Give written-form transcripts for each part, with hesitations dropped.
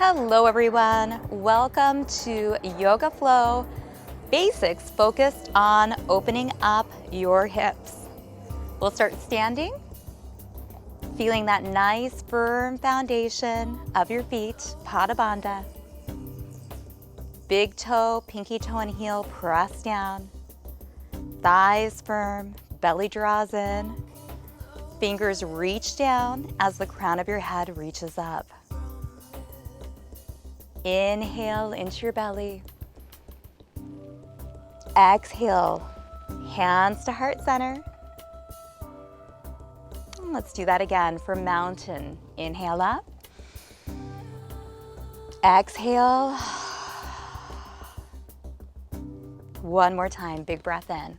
Hello everyone, welcome to Yoga Flow Basics focused on opening up your hips. We'll start standing, feeling that nice firm foundation of your feet, Pada Bandha. Big toe, pinky toe and heel press down. Thighs firm, belly draws in. Fingers reach down as the crown of your head reaches up. Inhale into your belly. Exhale, hands to heart center. And let's do that again for mountain. Inhale up. Exhale. One more time, big breath in.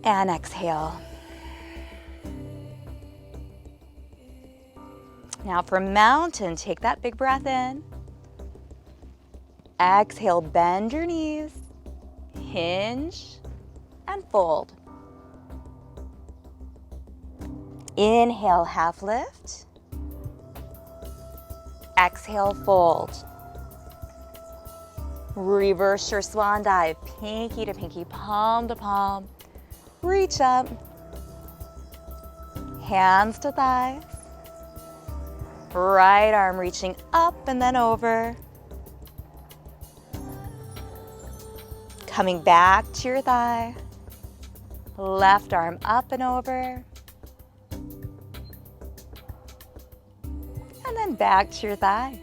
And exhale. Now for mountain, take that big breath in. Exhale, bend your knees, hinge, and fold. Inhale, half lift. Exhale, fold. Reverse your swan dive, pinky to pinky, palm to palm. Reach up. Hands to thighs. Right arm reaching up and then over. Coming back to your thigh. Left arm up and over. And then back to your thigh.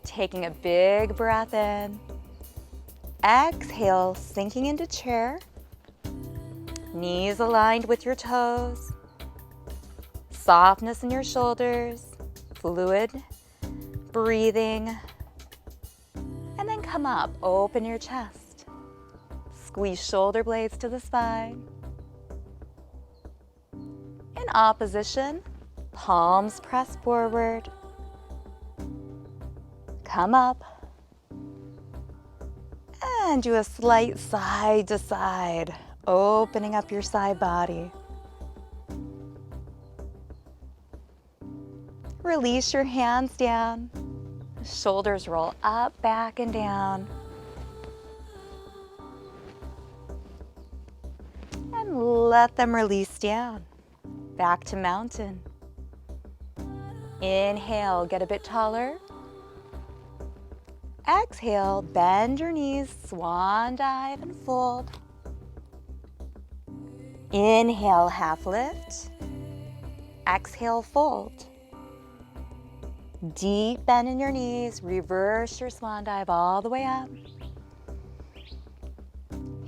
Taking a big breath in. Exhale, sinking into chair. Knees aligned with your toes. Softness in your shoulders, fluid breathing, and then come up, open your chest. Squeeze shoulder blades to the spine. In opposition, palms press forward. Come up and do a slight side to side, opening up your side body. Release your hands down. Shoulders roll up, back, and down. And let them release down. Back to mountain. Inhale, get a bit taller. Exhale, bend your knees, swan dive and fold. Inhale, half lift. Exhale, fold. Deep bend in your knees, reverse your swan dive all the way up.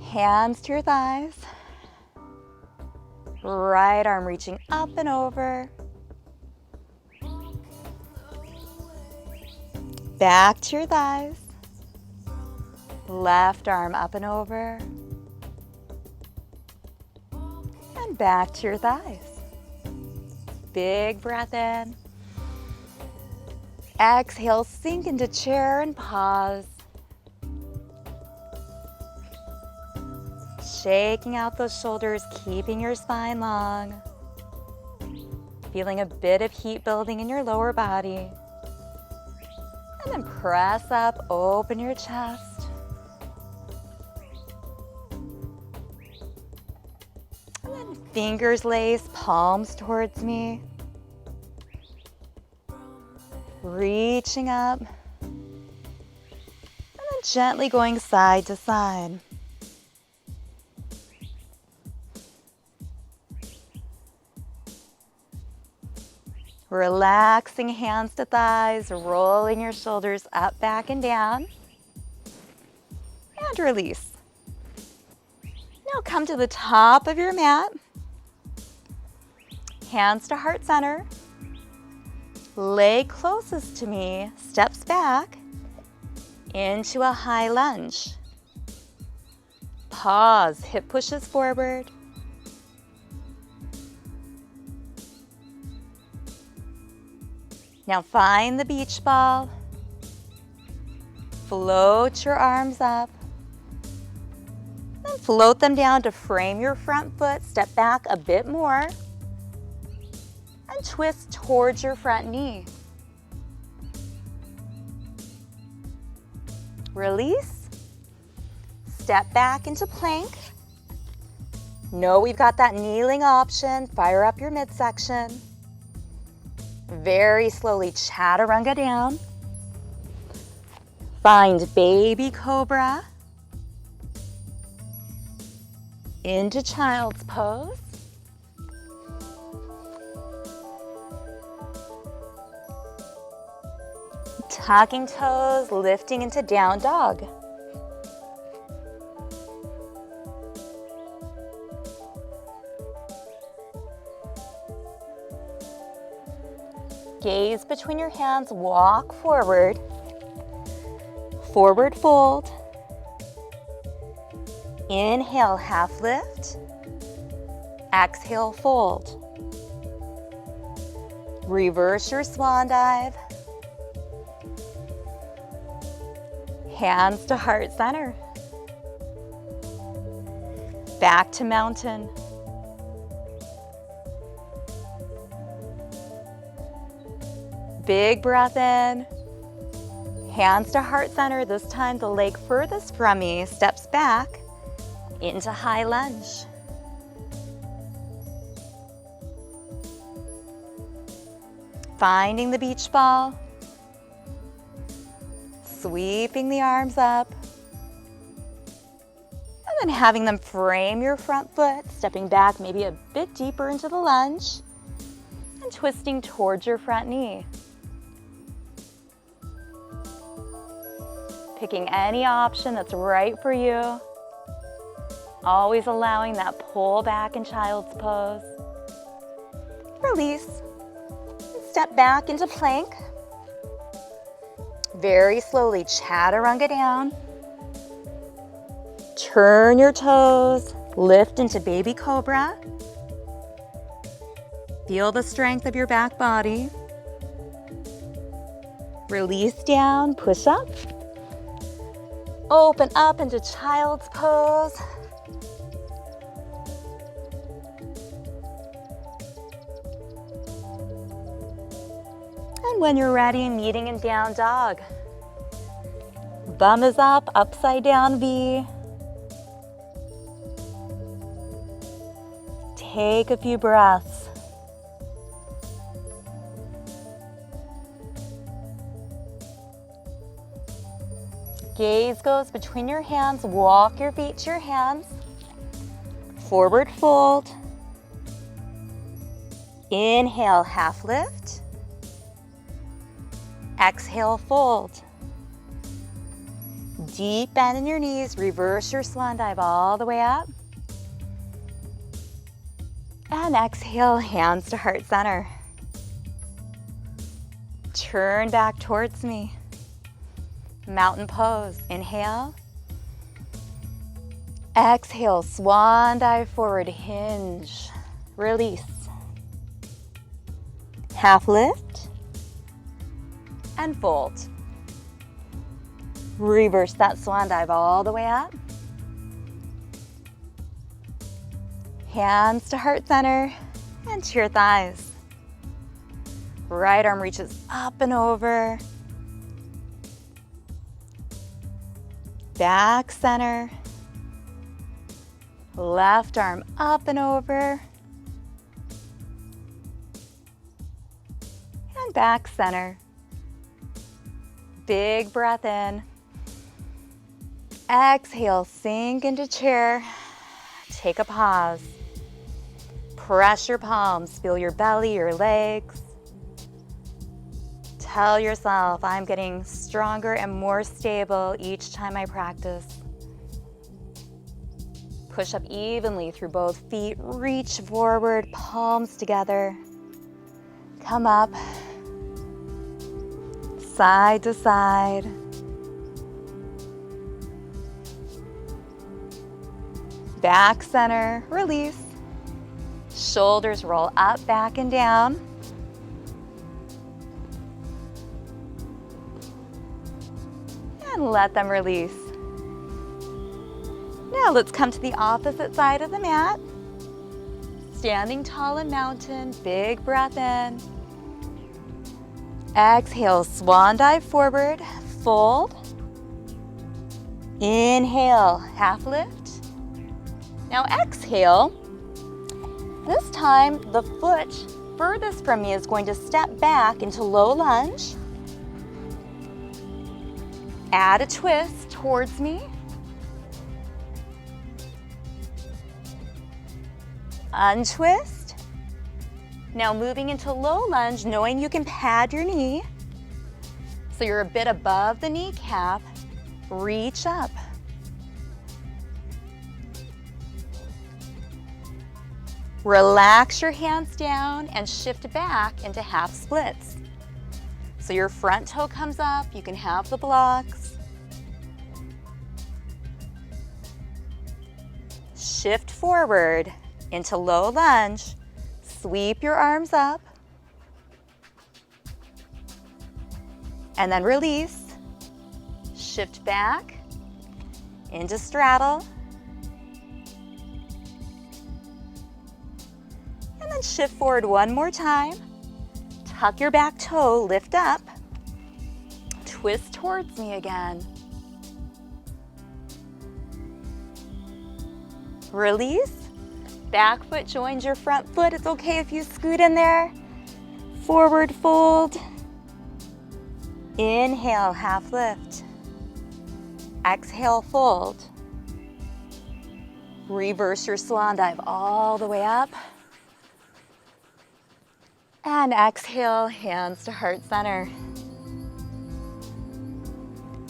Hands to your thighs. Right arm reaching up and over. Back to your thighs. Left arm up and over. And back to your thighs. Big breath in. Exhale, sink into chair and pause. Shaking out those shoulders, keeping your spine long. Feeling a bit of heat building in your lower body. And then press up, open your chest. And then fingers lace, palms towards me. Reaching up, and then gently going side to side. Relaxing hands to thighs, rolling your shoulders up, back, and down. And release. Now come to the top of your mat. Hands to heart center. Leg closest to me steps back into a high lunge. Pause, hip pushes forward. Now find the beach ball. Float your arms up. Then float them down to frame your front foot. Step back a bit more. and twist towards your front knee. Release. Step back into plank. Know we've got that kneeling option. Fire up your midsection. Very slowly chaturanga down. Find baby cobra. Into child's pose. Tucking toes, lifting into down dog. Gaze between your hands, walk forward. Forward fold. Inhale, half lift. Exhale, fold. Reverse your swan dive. Hands to heart center. Back to mountain. Big breath in. Hands to heart center. This time the leg furthest from me steps back into high lunge. Finding the beach ball. Sweeping the arms up. And then having them frame your front foot, stepping back maybe a bit deeper into the lunge, and twisting towards your front knee. Picking any option that's right for you. Always allowing that pull back in child's pose. Release. And step back into plank. Very slowly chaturanga down. Turn your toes, lift into baby cobra. Feel the strength of your back body. Release down, push up. Open up into child's pose. And when you're ready, meeting in down dog. Bum is up, upside down V. Take a few breaths. Gaze goes between your hands. Walk your feet to your hands. Forward fold. Inhale, half lift. Exhale, fold. Deep bend in your knees. Reverse your swan dive all the way up. And exhale, hands to heart center. Turn back towards me. Mountain pose. Inhale. Exhale, swan dive forward, hinge. Release. Half lift. And fold. Reverse that swan dive all the way up. Hands to heart center and to your thighs. Right arm reaches up and over. Back center. Left arm up and over. And back center. Big breath in. Exhale, sink into chair. Take a pause. Press your palms, feel your belly, your legs. Tell yourself, I'm getting stronger and more stable each time I practice. Push up evenly through both feet. Reach forward, palms together. Come up. Side to side. Back center, release. Shoulders roll up, back, and down. And let them release. Now let's come to the opposite side of the mat. Standing tall in mountain, big breath in. Exhale, swan dive forward, fold. Inhale, half lift. Now exhale. This time, the foot furthest from me is going to step back into low lunge. Add a twist towards me. Untwist. Now moving into low lunge, knowing you can pad your knee. So you're a bit above the kneecap. Reach up. Relax your hands down and shift back into half splits. So your front toe comes up, you can have the blocks. Shift forward into low lunge. Sweep your arms up. And then release. Shift back into straddle. And then shift forward one more time. Tuck your back toe, lift up. Twist towards me again. Release. Back foot joins your front foot. It's okay if you scoot in there. Forward fold. Inhale, half lift. Exhale, fold. Reverse your swan dive all the way up. And exhale, hands to heart center.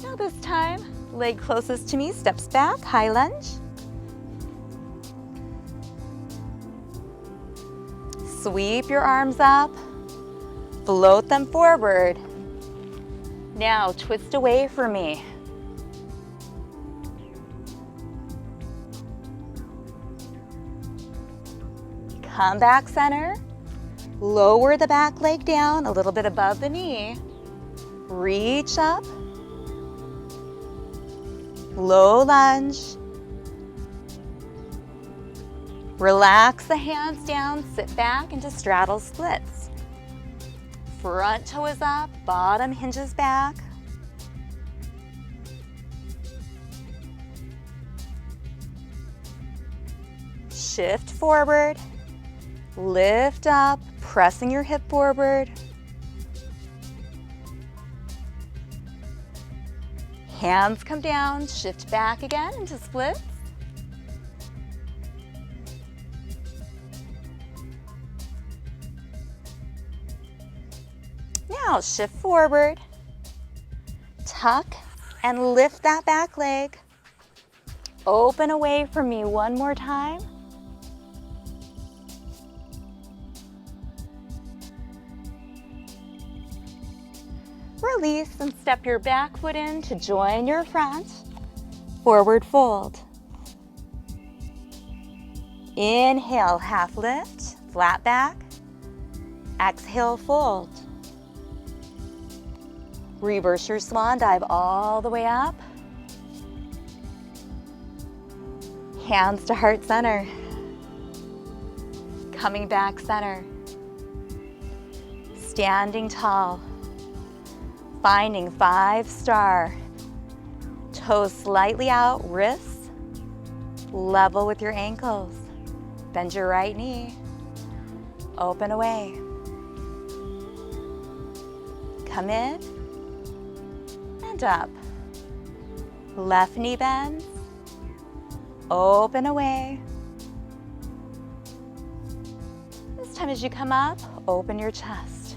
Now this time, leg closest to me steps back, high lunge. Sweep your arms up, float them forward. Now twist away from me. Come back center, lower the back leg down a little bit above the knee. Reach up, low lunge. Relax the hands down, sit back into straddle splits. Front toe is up, bottom hinges back. Shift forward, lift up, pressing your hip forward. Hands come down, shift back again into splits. Now shift forward, tuck and lift that back leg. Open away from me one more time. Release and step your back foot in to join your front. Forward fold. Inhale, half lift, flat back. Exhale, fold. Reverse your swan dive all the way up. Hands to heart center. Coming back center. Standing tall. Finding 5-star. Toes slightly out, wrists level with your ankles. Bend your right knee. Open away. Come in. And up. Left knee bends. Open away. This time as you come up, open your chest.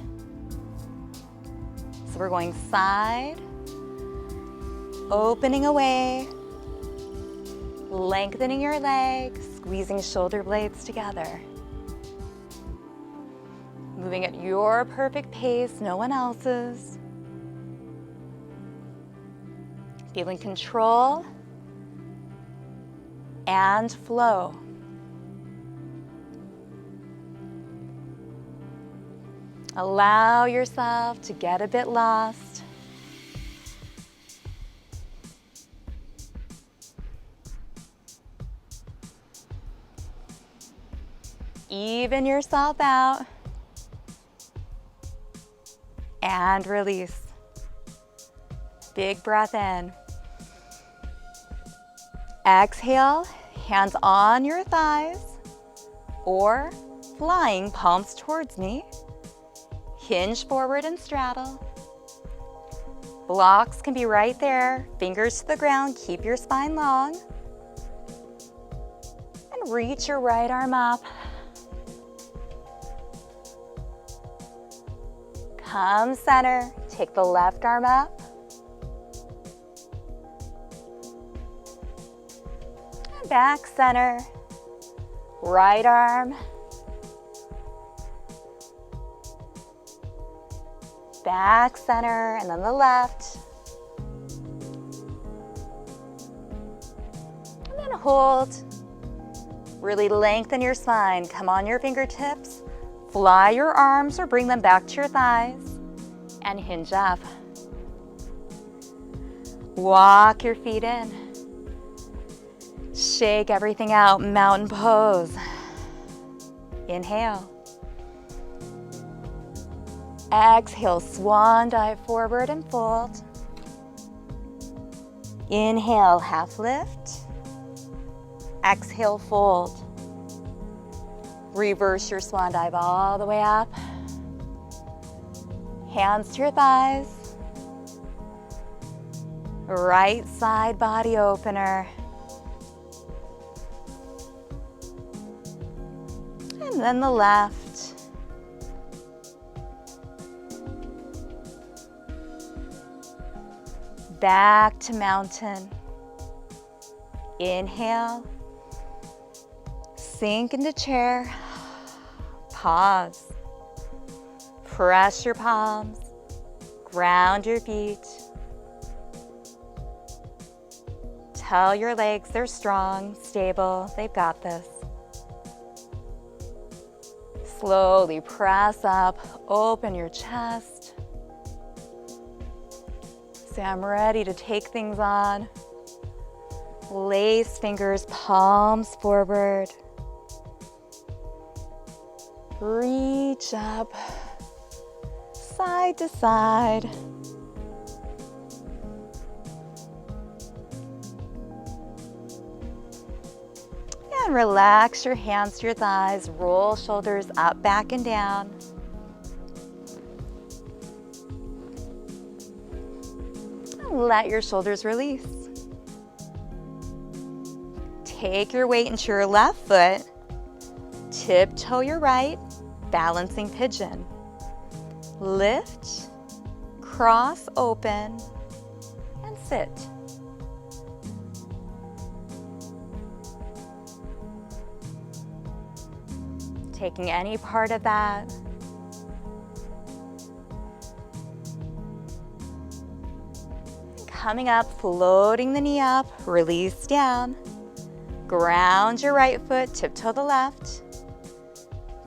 So we're going side, opening away, lengthening your legs, squeezing shoulder blades together. Moving at your perfect pace, no one else's. Feeling control and flow. Allow yourself to get a bit lost. even yourself out. And release. Big breath in. Exhale, hands on your thighs or flying palms towards me. Hinge forward and straddle. Blocks can be right there. Fingers to the ground. Keep your spine long. And reach your right arm up. Come center. Take the left arm up. And back center. Right arm. Back center, and then the left. And then hold. Really lengthen your spine. Come on your fingertips. Fly your arms or bring them back to your thighs. And hinge up. Walk your feet in. Shake everything out, mountain pose. Inhale. Exhale, swan dive forward and fold. Inhale, half lift. Exhale, fold. Reverse your swan dive all the way up. Hands to your thighs. Right side body opener. And then the left. Back to mountain. Inhale. Sink into chair. Pause. Press your palms. Ground your feet. Tell your legs they're strong, stable, they've got this. Slowly press up, open your chest. Say, I'm ready to take things on. Lace fingers, palms forward. Reach up, side to side. And relax your hands to your thighs. Roll shoulders up, back, and down. Let your shoulders release. Take your weight into your left foot. Tiptoe your right, balancing pigeon. Lift, cross open, and sit. Taking any part of that. Coming up, floating the knee up, release down. Ground your right foot, tiptoe the left.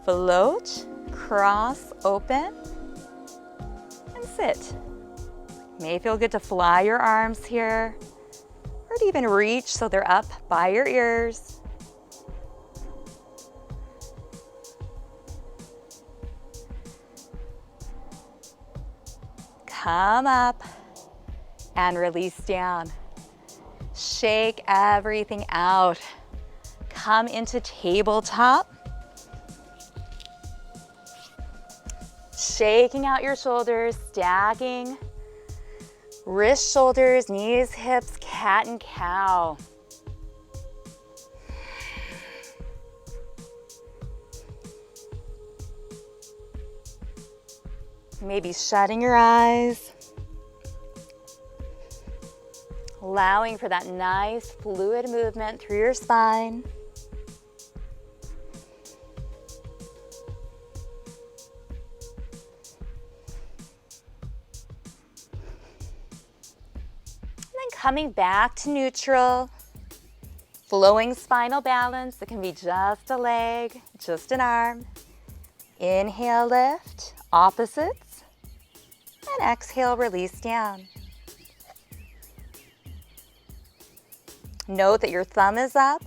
Float, cross, open, and sit. May feel good to fly your arms here, or to even reach so they're up by your ears. Come up and release down. Shake everything out. Come into tabletop. Shaking out your shoulders, stacking. Wrists, shoulders, knees, hips, cat and cow. Maybe shutting your eyes. Allowing for that nice fluid movement through your spine. And then coming back to neutral. Flowing spinal balance. It can be just a leg, just an arm. Inhale, lift, opposites. And exhale, release down. Note that your thumb is up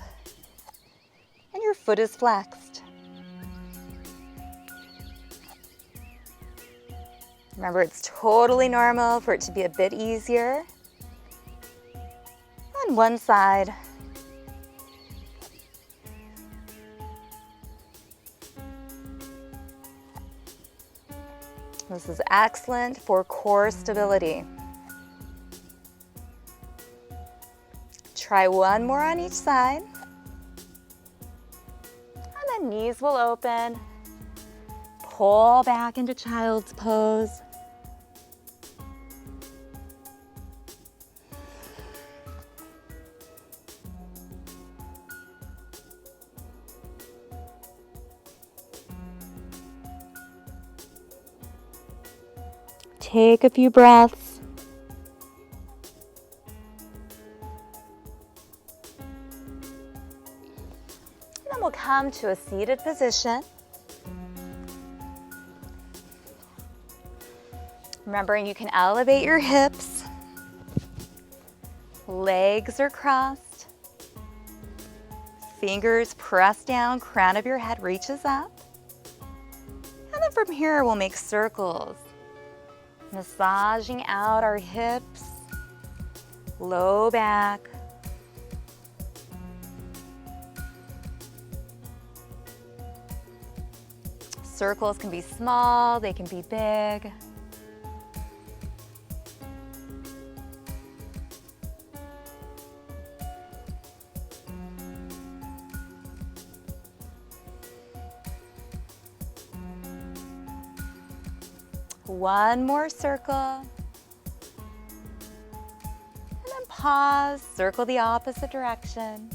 and your foot is flexed. Remember, it's totally normal for it to be a bit easier on one side. This is excellent for core stability. Try one more on each side. And then knees will open. Pull back into child's pose. Take a few breaths. And then we'll come to a seated position. Remembering you can elevate your hips. Legs are crossed. Fingers press down, crown of your head reaches up. And then from here we'll make circles. Massaging out our hips, low back. Circles can be small, they can be big. One more circle. And then pause, circle the opposite direction.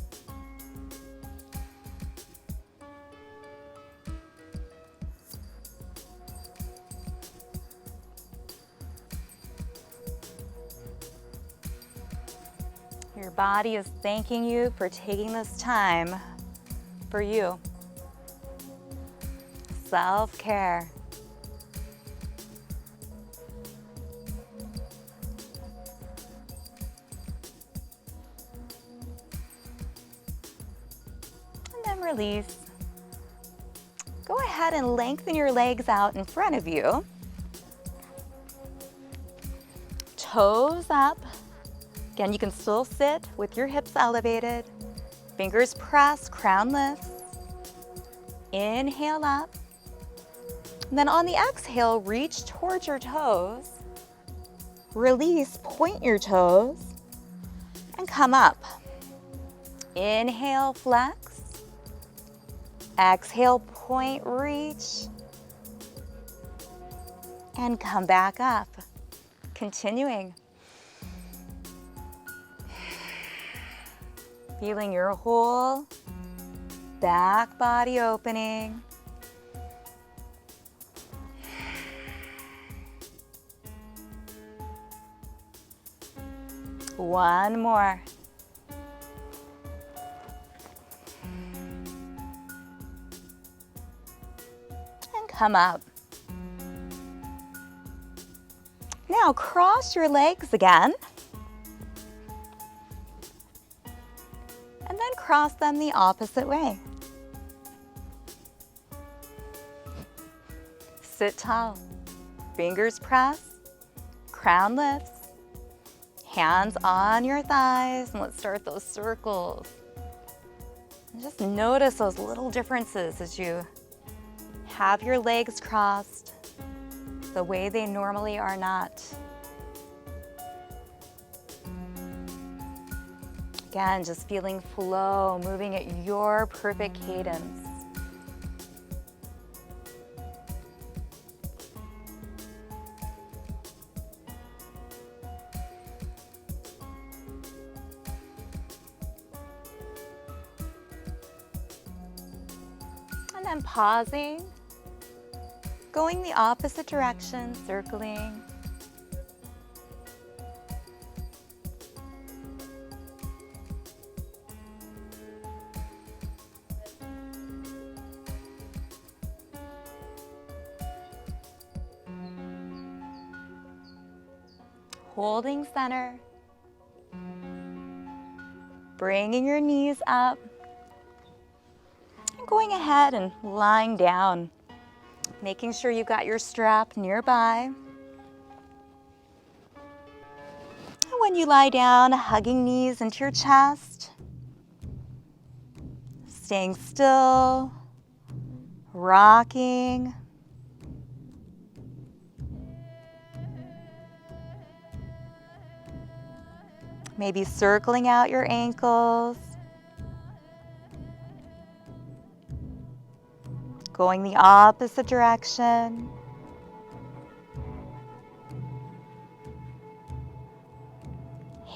Your body is thanking you for taking this time for you. Self-care. Release. Go ahead and lengthen your legs out in front of you. Toes up. Again, you can still sit with your hips elevated. Fingers pressed, crown lifts. Inhale up. And then on the exhale, reach towards your toes. Release, point your toes, and come up. Inhale, flex. Exhale, point, reach, and come back up. Continuing. Feeling your whole back body opening. One more. Come up. Now cross your legs again. And then cross them the opposite way. Sit tall. Fingers press. Crown lifts. Hands on your thighs. And let's start those circles. And just notice those little differences as you have your legs crossed the way they normally are not. Again, just feeling flow, moving at your perfect cadence. And then pausing. Going the opposite direction, circling. Holding center. Bringing your knees up. And going ahead and lying down. Making sure you've got your strap nearby. when you lie down, hugging knees into your chest, staying still, rocking. Maybe circling out your ankles, going the opposite direction.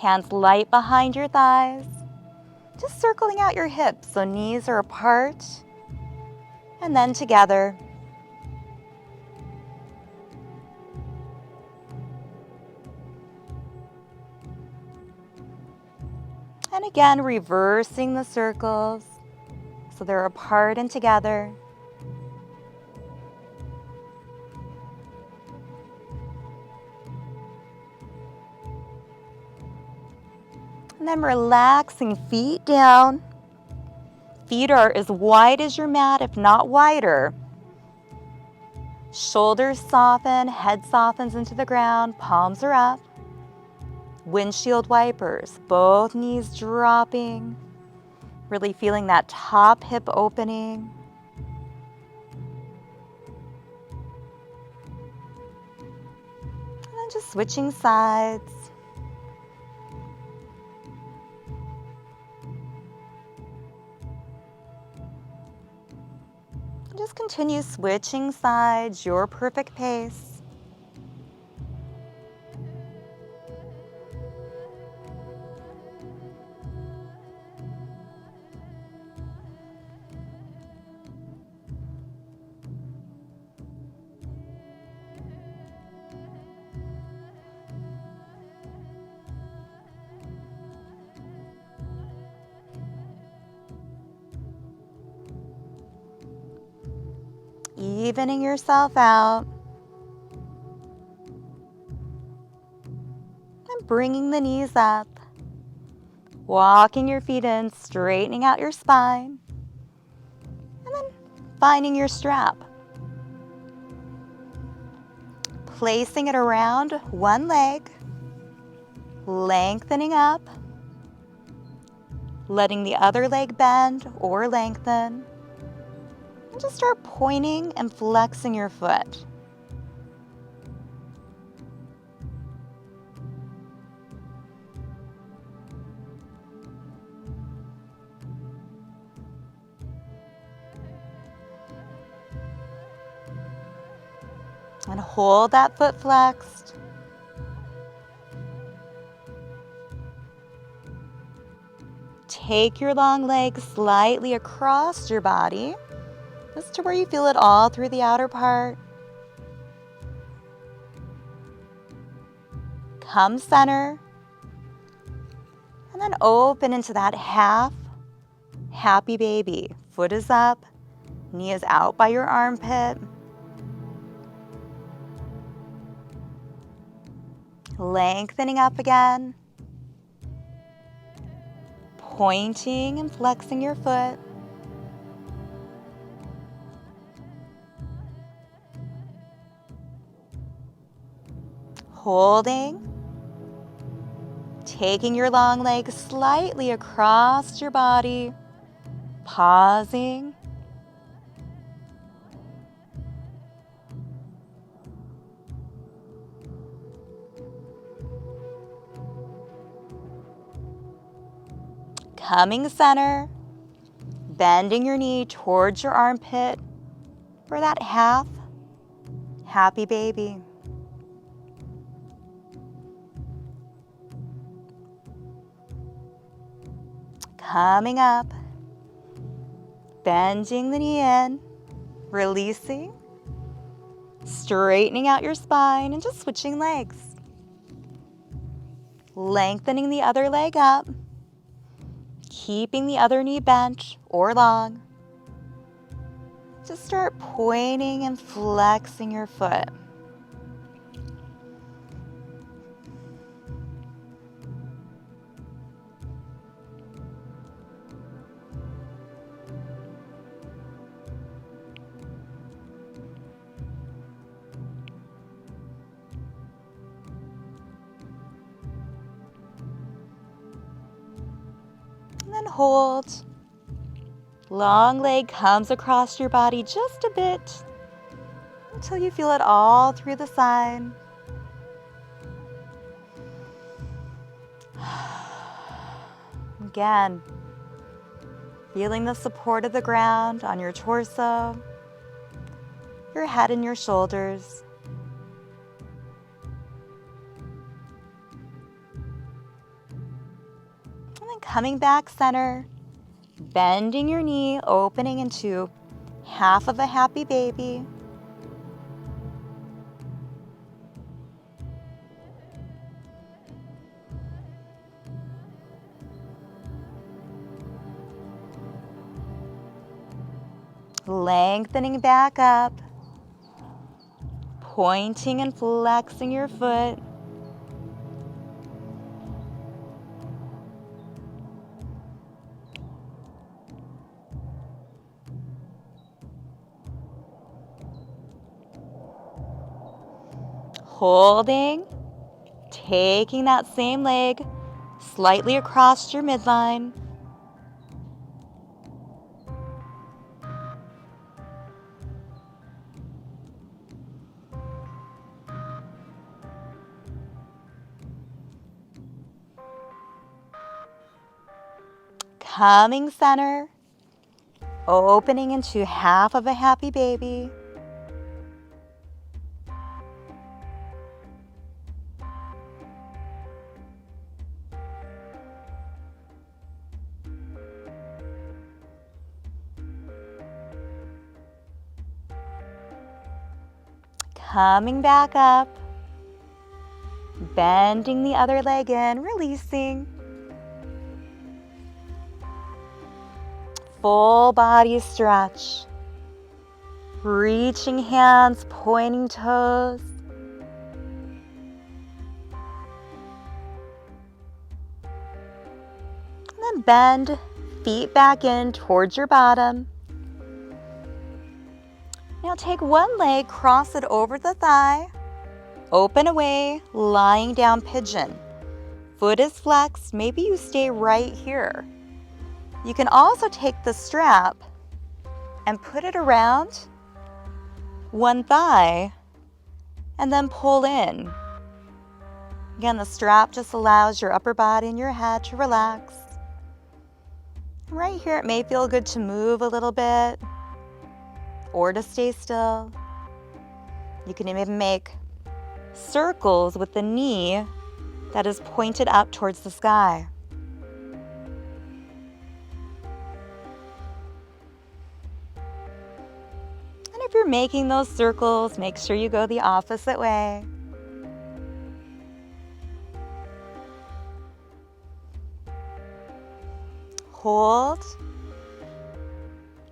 Hands light behind your thighs, just circling out your hips so knees are apart and then together. And again, reversing the circles so they're apart and together. And then relaxing feet down. Feet are as wide as your mat, if not wider. Shoulders soften, head softens into the ground, palms are up. Windshield wipers, both knees dropping. Really feeling that top hip opening. And then just switching sides. Just continue switching sides, your perfect pace. Evening yourself out. And bringing the knees up. Walking your feet in, straightening out your spine. And then finding your strap. Placing it around one leg. Lengthening up. Letting the other leg bend or lengthen. And just start pointing and flexing your foot. And hold that foot flexed. Take your long leg slightly across your body, just to where you feel it all through the outer part. Come center. And then open into that half happy baby. Foot is up, knee is out by your armpit. Lengthening up again. Pointing and flexing your foot. Holding. Taking your long leg slightly across your body. Pausing. Coming center, bending your knee towards your armpit for that half happy baby. Coming up, bending the knee in, releasing, straightening out your spine and just switching legs. Lengthening the other leg up. Keeping the other knee bent or long. Just start pointing and flexing your foot. hold. Long leg comes across your body just a bit until you feel it all through the side. Again, feeling the support of the ground on your torso, your head and your shoulders. And then coming back center, bending your knee, opening into half of a happy baby. Lengthening back up, pointing and flexing your foot. Holding, taking that same leg slightly across your midline. Coming center, opening into half of a happy baby. Coming back up, bending the other leg in, releasing. Full body stretch. Reaching hands, pointing toes. And then bend feet back in towards your bottom. Now take one leg, cross it over the thigh, open away, lying down pigeon. Foot is flexed, maybe you stay right here. You can also take the strap and put it around one thigh and then pull in. Again, the strap just allows your upper body and your head to relax. Right here, it may feel good to move a little bit or to stay still. You can even make circles with the knee that is pointed up towards the sky. And if you're making those circles, make sure you go the opposite way. Hold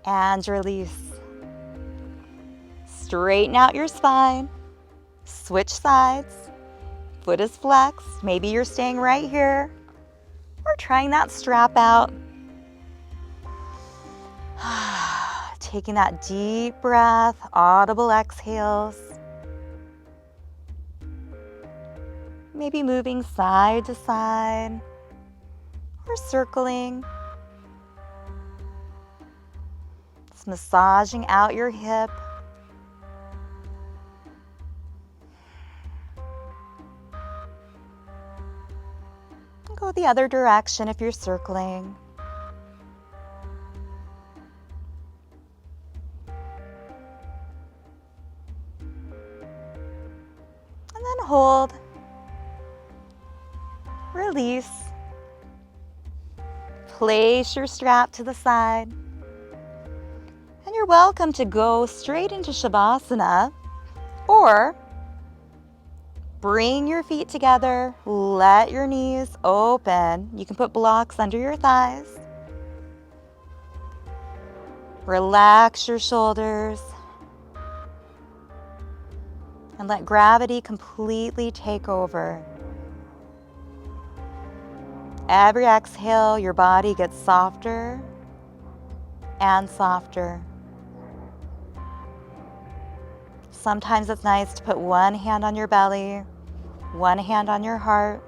and release. Straighten out your spine. Switch sides. Foot is flexed. Maybe you're staying right here or trying that strap out. Taking that deep breath, audible exhales. Maybe moving side to side or circling. Just massaging out your hip. Go the other direction if you're circling. And then hold. Release. Place your strap to the side. And you're welcome to go straight into Shavasana or bring your feet together, let your knees open. You can put blocks under your thighs. Relax your shoulders. And let gravity completely take over. Every exhale, your body gets softer and softer. Sometimes it's nice to put one hand on your belly, one hand on your heart.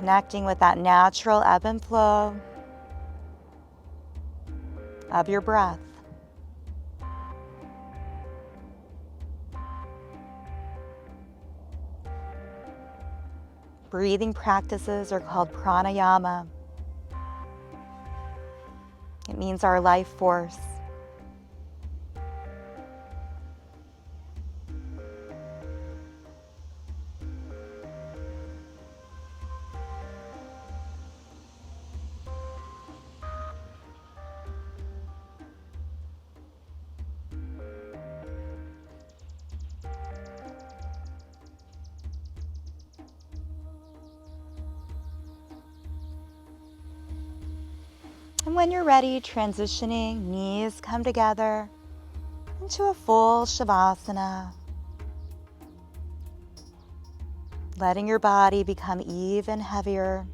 Connecting with that natural ebb and flow of your breath. Breathing practices are called pranayama. It means our life force. And when you're ready, transitioning, knees come together into a full Shavasana. Letting your body become even heavier.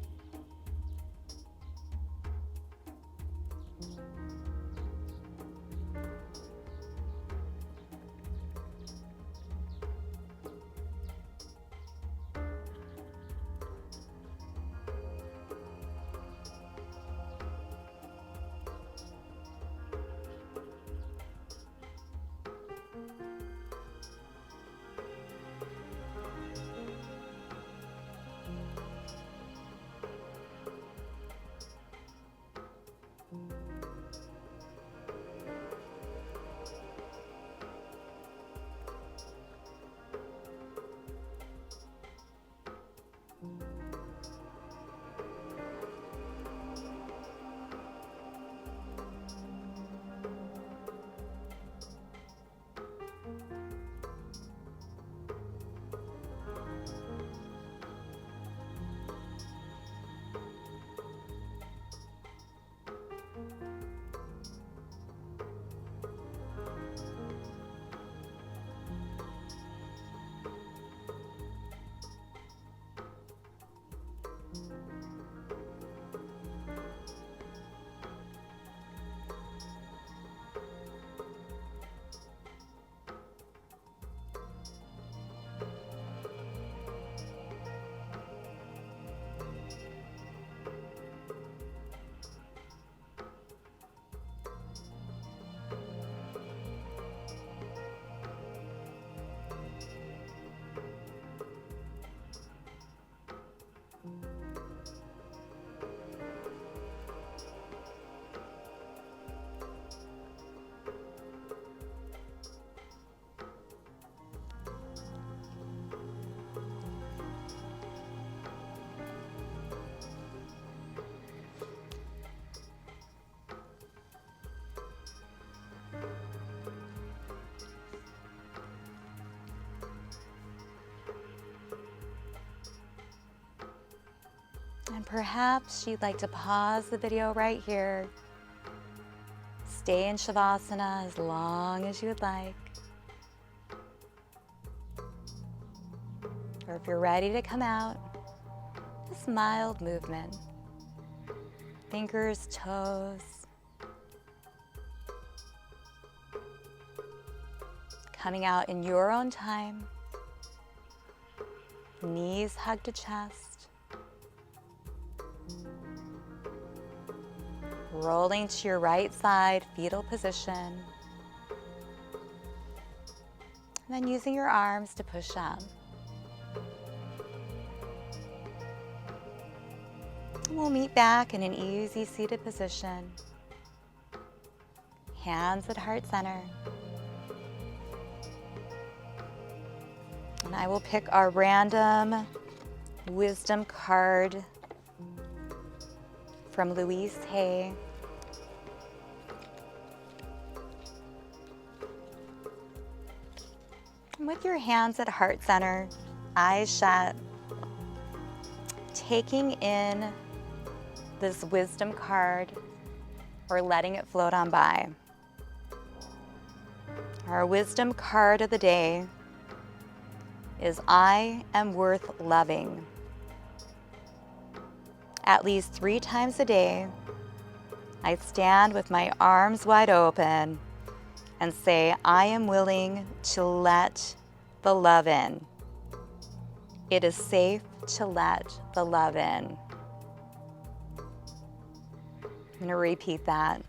And perhaps you'd like to pause the video right here. Stay in Shavasana as long as you would like. Or if you're ready to come out, just mild movement. Fingers, toes. Coming out in your own time. Knees hug to chest. Rolling to your right side, fetal position. And then using your arms to push up. We'll meet back in an easy seated position. Hands at heart center. And I will pick our random wisdom card from Louise Hay. And with your hands at heart center, eyes shut, taking in this wisdom card or letting it float on by. Our wisdom card of the day is I am worth loving. At least 3 times a day, I stand with my arms wide open and say, I am willing to let the love in. It is safe to let the love in. I'm going to repeat that.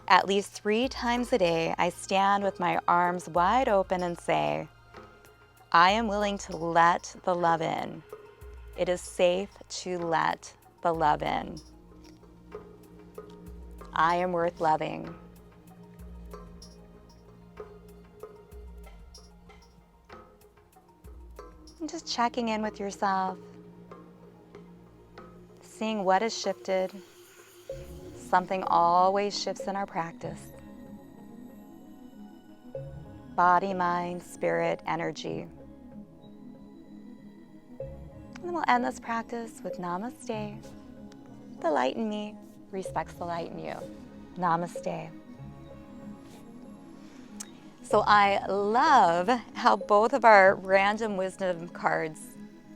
At least 3 times a day, I stand with my arms wide open and say, I am willing to let the love in. It is safe to let the love in. I am worth loving. And just checking in with yourself, seeing what has shifted. Something always shifts in our practice. Body, mind, spirit, energy. And then we'll end this practice with namaste. The light in me respects the light in you. Namaste. So I love how both of our random wisdom cards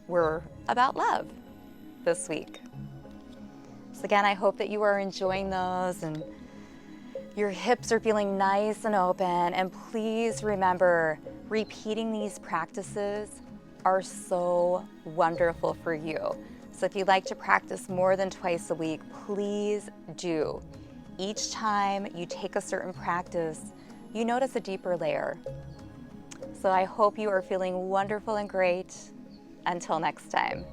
were about love this week. So again, I hope that you are enjoying those and your hips are feeling nice and open. And please remember, repeating these practices are so wonderful for you. So if you'd like to practice more than twice a week, please do. Each time you take a certain practice, you notice a deeper layer. So I hope you are feeling wonderful and great. Until next time.